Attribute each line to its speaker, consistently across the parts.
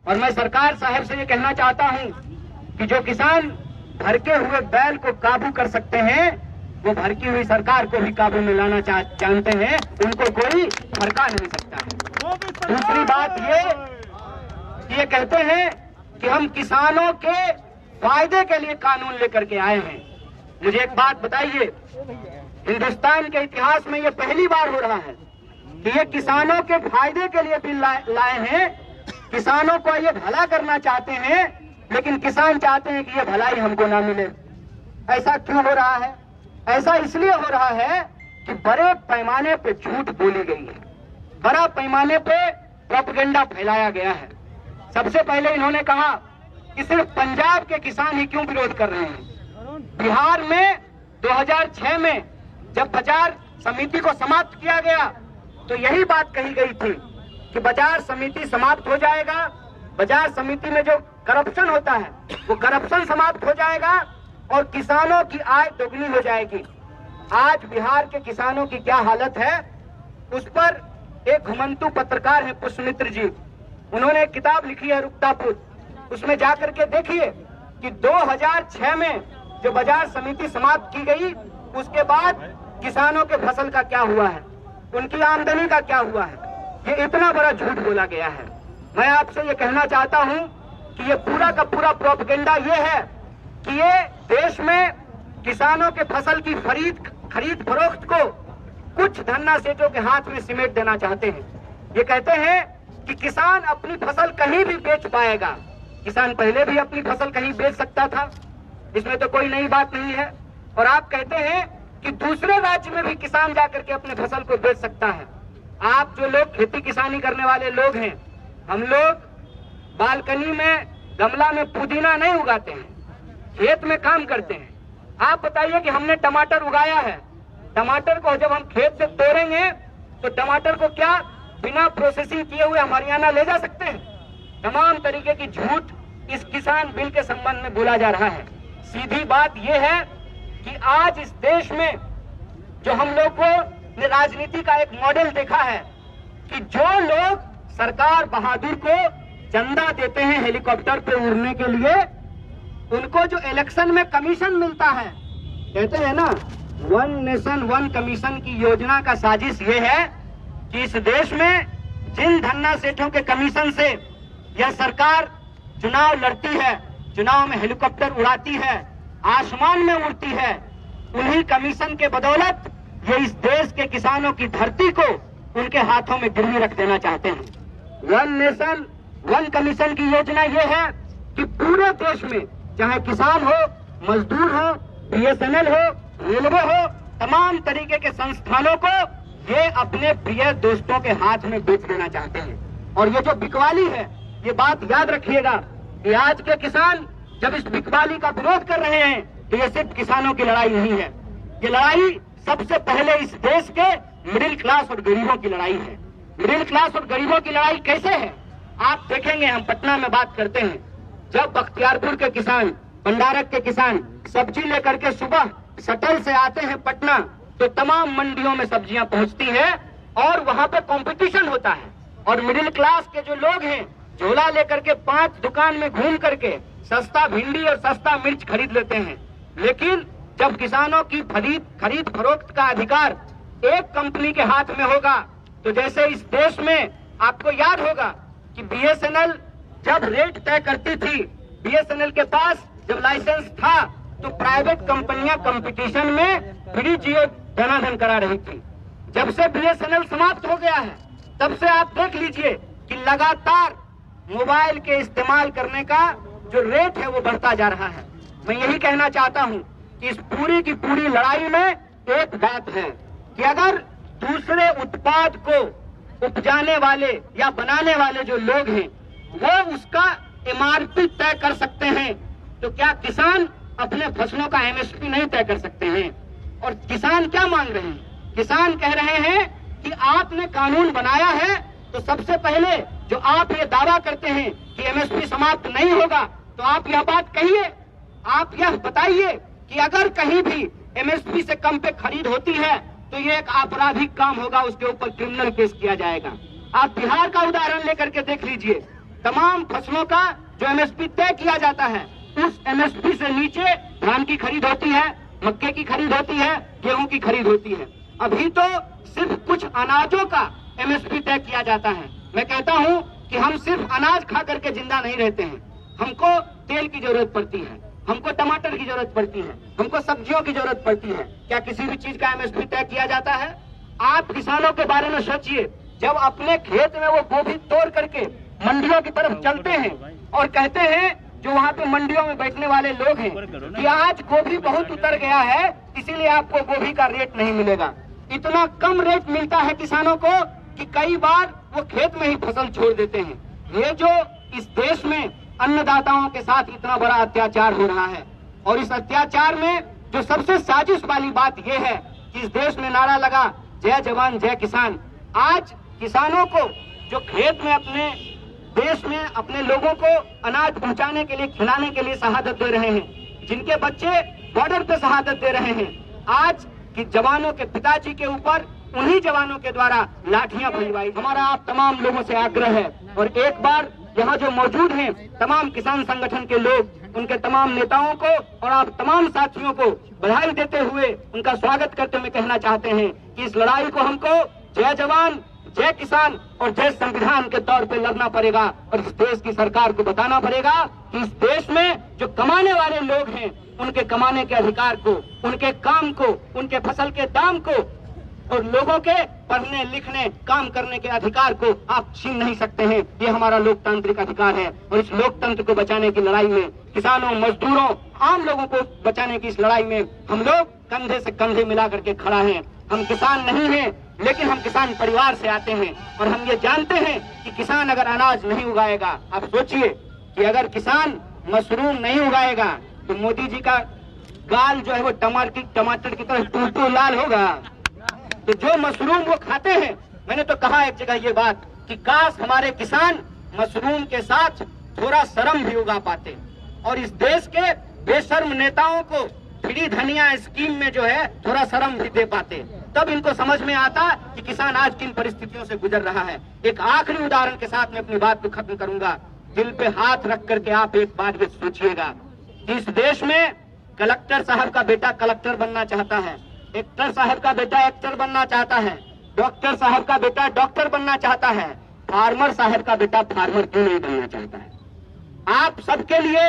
Speaker 1: और मैं सरकार साहब से ये कहना चाहता हूं कि जो किसान भड़के हुए बैल को काबू कर सकते हैं, वो भड़की हुई सरकार को भी काबू में लाना जानते हैं, उनको कोई भड़का नहीं सकता है। दूसरी बात ये कहते हैं कि हम किसानों के फायदे के लिए कानून लेकर के आए हैं। मुझे एक बात बताइए, हिंदुस्तान के इतिहास में ये पहली बार हो रहा है कि ये किसानों के फायदे के लिए बिल लाए हैं। किसानों को ये भला करना चाहते हैं, लेकिन किसान चाहते हैं कि ये भलाई हमको ना मिले। ऐसा क्यों हो रहा है? ऐसा इसलिए हो रहा है कि बड़े पैमाने पे झूठ बोली गई है, बड़ा पैमाने पे प्रोपेगेंडा फैलाया गया है। सबसे पहले इन्होंने कहा कि सिर्फ पंजाब के किसान ही क्यों विरोध कर रहे हैं। बिहार में 2006 में जब बाजार समिति को समाप्त किया गया तो यही बात कही गई थी कि बाजार समिति समाप्त हो जाएगा, बाजार समिति में जो करप्शन होता है वो करप्शन समाप्त हो जाएगा और किसानों की आय दोगुनी हो जाएगी। आज बिहार के किसानों की क्या हालत है, उस पर एक घुमंतु पत्रकार है पुष्पमित्र जी, उन्होंने एक किताब लिखी है रुकतापुर। उसमें जाकर के देखिए कि 2006 में जो बाजार समिति समाप्त की गई, उसके बाद किसानों के फसल का क्या हुआ है, उनकी आमदनी का क्या हुआ है। ये इतना बड़ा झूठ बोला गया है। मैं आपसे ये कहना चाहता हूं कि ये पूरा का पूरा प्रोपेगेंडा ये है कि ये देश में किसानों के फसल की खरीद फरोख्त को कुछ धन्ना सेठों के हाथ में सिमेट देना चाहते हैं। ये कहते हैं कि किसान अपनी फसल कहीं भी बेच पाएगा। किसान पहले भी अपनी फसल कहीं बेच सकता था, इसमें तो कोई नई बात नहीं है। और आप कहते हैं कि दूसरे राज्य में भी किसान जाकर के अपने फसल को बेच सकता है। आप जो लोग खेती किसानी करने वाले लोग हैं, हम लोग बालकनी में गमला में पुदीना नहीं उगाते हैं, खेत में काम करते हैं। आप बताइए कि हमने टमाटर उगाया है, टमाटर को जब हम खेत से तोड़ेंगे तो टमाटर को क्या बिना प्रोसेसिंग किए हुए हम हरियाणा ले जा सकते हैं? तमाम तरीके की झूठ इस किसान बिल के संबंध में बोला जा रहा है। सीधी बात यह है कि आज इस देश में जो हम लोग को राजनीति का एक मॉडल देखा है कि जो लोग सरकार बहादुर को चंदा देते हैं हेलीकॉप्टर पे उड़ने के लिए, उनको जो इलेक्शन में कमीशन मिलता है, कहते हैं ना वन नेशन वन कमीशन की योजना का साजिश ये है कि इस देश में जिन धन्ना सेठों के कमीशन से यह सरकार चुनाव लड़ती है, चुनाव में हेलीकॉप्टर उड़ाती है, आसमान में उड़ती है, उन्हीं कमीशन के बदौलत ये इस देश के किसानों की धरती को उनके हाथों में गिरवी रख देना चाहते हैं। वन नेशन वन कमीशन की योजना ये है कि पूरे देश में चाहे किसान हो, मजदूर हो, बीएसएनएल हो, रेलवे हो, तमाम तरीके के संस्थानों को ये अपने प्रिय दोस्तों के हाथ में बेच देना चाहते हैं। और ये जो बिकवाली है, ये बात याद रखिएगा कि आज के किसान जब इस बिकवाली का विरोध कर रहे हैं तो ये सिर्फ किसानों की लड़ाई नहीं है, ये लड़ाई सबसे पहले इस देश के मिडिल क्लास और गरीबों की लड़ाई है। मिडिल क्लास और गरीबों की लड़ाई कैसे है आप देखेंगे। हम पटना में बात करते हैं, जब बख्तियारपुर के किसान, भंडारक के किसान सब्जी लेकर के सुबह शटल से आते हैं पटना, तो तमाम मंडियों में सब्जियां पहुंचती है और वहां पे कंपटीशन होता है। और मिडिल क्लास के जो लोग हैं झोला लेकर के 5 दुकान में घूम करके सस्ता भिंडी और सस्ता मिर्च खरीद लेते हैं। लेकिन जब किसानों की खरीद फरोख्त का अधिकार एक कंपनी के हाथ में होगा, तो जैसे इस देश में आपको याद होगा कि बीएसएनएल जब रेट तय करती थी, बीएसएनएल के पास जब लाइसेंस था तो प्राइवेट कंपनियां कंपटीशन में फ्री जियो धनाधन करा रही थी। जब से बीएसएनएल समाप्त हो गया है, तब से आप देख लीजिए कि लगातार मोबाइल के इस्तेमाल करने का जो रेट है वो बढ़ता जा रहा है। मैं यही कहना चाहता हूं कि इस पूरी की पूरी लड़ाई में एक बात है कि अगर दूसरे उत्पाद को उपजाने वाले या बनाने वाले जो लोग हैं वो उसका एमआरपी तय कर सकते हैं, तो क्या किसान अपने फसलों का एमएसपी नहीं तय कर सकते हैं? और किसान क्या मांग रहे हैं? किसान कह रहे हैं कि आपने कानून बनाया है तो सबसे पहले जो आप ये दावा करते हैं कि एमएसपी समाप्त नहीं होगा, तो आप यह बात कहिए, आप यह बताइए कि अगर कहीं भी एमएसपी से कम पे खरीद होती है तो ये एक आपराधिक काम होगा, उसके ऊपर क्रिमिनल केस किया जाएगा। आप बिहार का उदाहरण लेकर के देख लीजिए, तमाम फसलों का जो एमएसपी तय किया जाता है, उस एमएसपी से नीचे धान की खरीद होती है, मक्के की खरीद होती है, गेहूं की खरीद होती है। अभी तो सिर्फ कुछ अनाजों का एमएसपी तय किया जाता है। मैं कहता हूं कि हम सिर्फ अनाज खा करके जिंदा नहीं रहते हैं, हमको तेल की जरूरत पड़ती है, हमको टमाटर की जरूरत पड़ती है, हमको सब्जियों की जरूरत पड़ती है। क्या किसी भी चीज का एमएसपी तय किया जाता है? आप किसानों के बारे में सोचिए, जब अपने खेत में वो गोभी तोड़ करके मंडियों की तरफ चलते हैं और कहते हैं जो वहाँ पे मंडियों में बैठने वाले लोग हैं कि आज गोभी बहुत उतर गया है, इसीलिए आपको गोभी का रेट नहीं मिलेगा। इतना कम रेट मिलता है किसानों को कि कई बार वो खेत में ही फसल छोड़ देते हैं। ये जो इस देश में अन्नदाताओं के साथ इतना बड़ा अत्याचार हो रहा है, और इस अत्याचार में जो सबसे साजिश वाली बात यह है कि इस देश में नारा लगा जय जवान जय किसान। आज किसानों को जो खेत में अपने देश में अपने लोगों को अनाज पहुंचाने के लिए, खिलाने के लिए शहादत दे रहे हैं, जिनके बच्चे बॉर्डर पे शहादत दे रहे हैं, आज कि जवानों के पिताजी के ऊपर उन्हीं जवानों के द्वारा लाठियां भिजवाई। हमारा आप तमाम लोगों से आग्रह है, और एक बार यहाँ जो मौजूद हैं तमाम किसान संगठन के लोग, उनके तमाम नेताओं को और आप तमाम साथियों को बधाई देते हुए उनका स्वागत करते हुए कहना चाहते हैं कि इस लड़ाई को हमको जय जवान जय किसान और जय संविधान के तौर पे लड़ना पड़ेगा, और इस देश की सरकार को बताना पड़ेगा कि इस देश में जो कमाने वाले लोग हैं उनके कमाने के अधिकार को, उनके काम को, उनके फसल के दाम को और लोगों के पढ़ने लिखने काम करने के अधिकार को आप छीन नहीं सकते हैं। ये हमारा लोकतांत्रिक अधिकार है, और इस लोकतंत्र को बचाने की लड़ाई में किसानों, मजदूरों, आम लोगों को बचाने की इस लड़ाई में हम लोग कंधे से कंधे मिला करके खड़ा हैं। हम किसान नहीं हैं, लेकिन हम किसान परिवार से आते हैं, और हम ये जानते हैं कि किसान अगर अनाज नहीं उगाएगा, आप सोचिए कि अगर किसान मशरूम नहीं उगाएगा तो मोदी जी का गाल जो है वो टमाटर की तरह टूटू लाल होगा। तो जो मशरूम वो खाते हैं, मैंने तो कहा एक जगह ये बात कि काश हमारे किसान मशरूम के साथ थोड़ा शर्म भी उगा पाते, और इस देश के बेशर्म नेताओं को फ्री धनिया स्कीम में जो है थोड़ा शर्म भी दे पाते, तब इनको समझ में आता कि किसान आज किन परिस्थितियों से गुजर रहा है। एक आखिरी उदाहरण के साथ मैं अपनी बात को खत्म करूंगा। दिल पे हाथ रख करके आप एक बात भी सोचिएगा, इस देश में कलेक्टर साहब का बेटा कलेक्टर बनना चाहता है, एक्टर साहब का बेटा एक्टर बनना चाहता है, डॉक्टर साहब का बेटा डॉक्टर बनना चाहता है, फार्मर साहब का बेटा फार्मर क्यों नहीं बनना चाहता है? आप सबके लिए,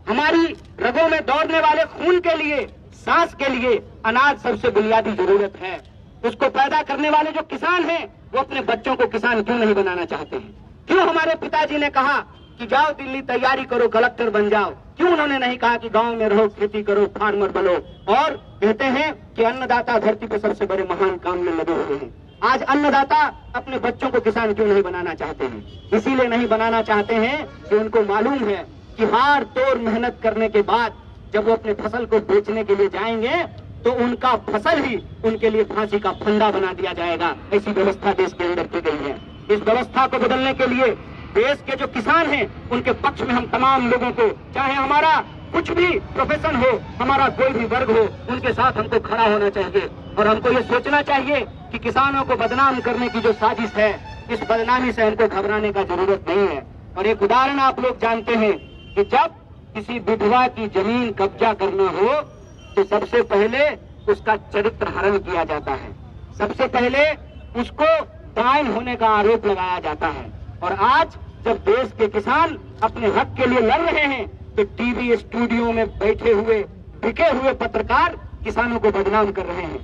Speaker 1: हमारी रगों में दौड़ने वाले खून के लिए, सांस के लिए अनाज सबसे बुनियादी जरूरत है। उसको पैदा करने वाले जो किसान हैं वो अपने बच्चों को किसान क्यों नहीं बनाना चाहते हैं? क्यों हमारे पिताजी ने कहा कि जाओ दिल्ली तैयारी करो, कलेक्टर बन जाओ? क्यों उन्होंने नहीं कहा कि गांव में रहो, खेती करो, फार्मर बनो? और कहते हैं कि अन्नदाता धरती पर सबसे बड़े महान काम में लगे हुए हैं। आज अन्नदाता अपने बच्चों को किसान क्यों नहीं बनाना चाहते हैं? इसीलिए नहीं बनाना चाहते हैं कि उनको मालूम है कि हार तोड़ मेहनत करने के बाद जब वो अपने फसल को बेचने के लिए जाएंगे तो उनका फसल ही उनके लिए फांसी का फंदा बना दिया जाएगा। ऐसी व्यवस्था देश के अंदर की गई है। इस व्यवस्था को बदलने के लिए देश के जो किसान हैं उनके पक्ष में हम तमाम लोगों को, चाहे हमारा कुछ भी प्रोफेशन हो, हमारा कोई भी वर्ग हो, उनके साथ हमको खड़ा होना चाहिए, और हमको ये सोचना चाहिए कि किसानों को बदनाम करने की जो साजिश है, इस बदनामी से हमको घबराने का जरूरत नहीं है। और एक उदाहरण आप लोग जानते हैं कि जब किसी विधवा की जमीन कब्जा करना हो तो सबसे पहले उसका चरित्र हरण किया जाता है, सबसे पहले उसको डायन होने का आरोप लगाया जाता है। और आज जब देश के किसान अपने हक के लिए लड़ रहे हैं तो टीवी स्टूडियो में बैठे हुए बिके हुए पत्रकार किसानों को बदनाम कर रहे हैं।